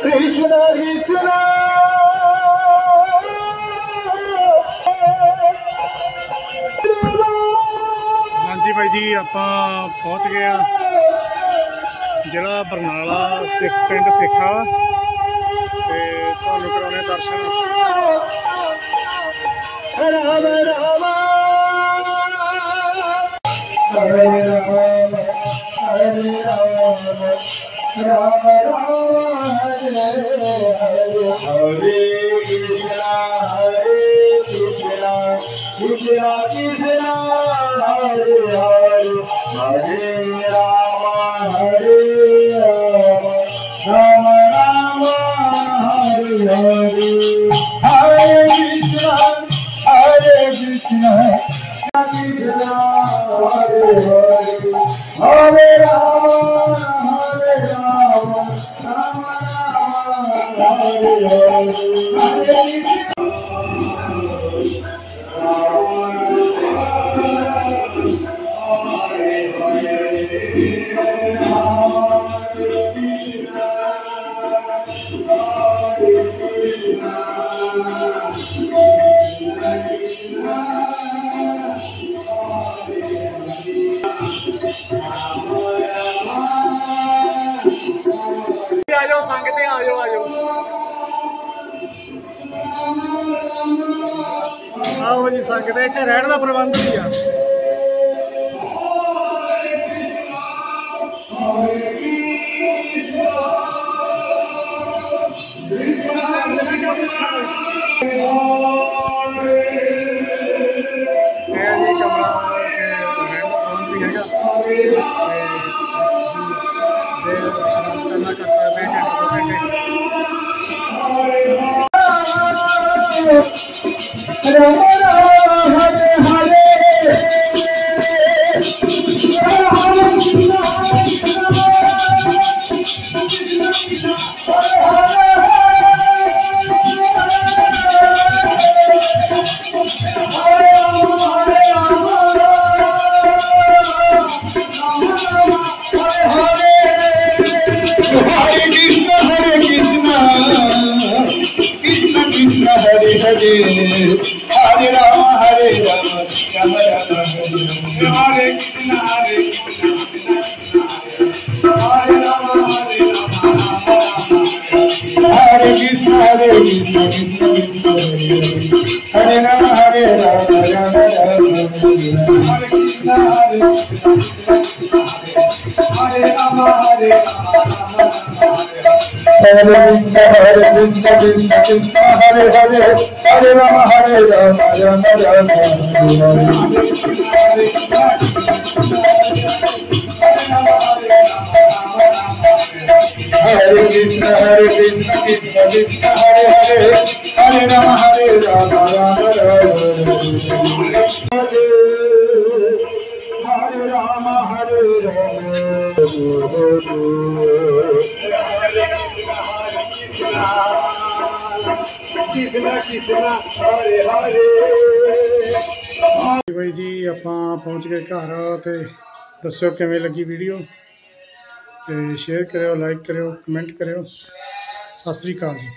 कृष्ण कृष्ण। हाँ जी भाई जी, आप पहुँच गए जिला बरनाला पिंड सेखा ते तुहानू कराने दर्शन। राम राम हरे राम हरे राम राम राम हरे हरे। हरे कृष्णा कृष्णा कृष्णा हरे हरे। हरे राम राम राम हरे हरे। हरे कृष्णा कृष्ण कृष्ण हरे हरे। हरे राम राम राम हरे हरे। हरे आजो संगते आजो आजो आओ जी संगते इतने रहने का प्रबंध भी आ। हरे राम राम राम हरे कृष्ण हरे राम हरे कृष्ण हरे राम राम कृष्ण हरे राम हरे कृष्ण हरे हरे। हरे राम राम राम हरे कृष्ण कृष्ण हरे हरे। हरे राम राम राम हरे राम भाई जी आप पहुँच गए घर तो दस्यो किवें लगी वीडियो तो शेयर करो, लाइक करो, कमेंट करो। सत श्री अकाल जी।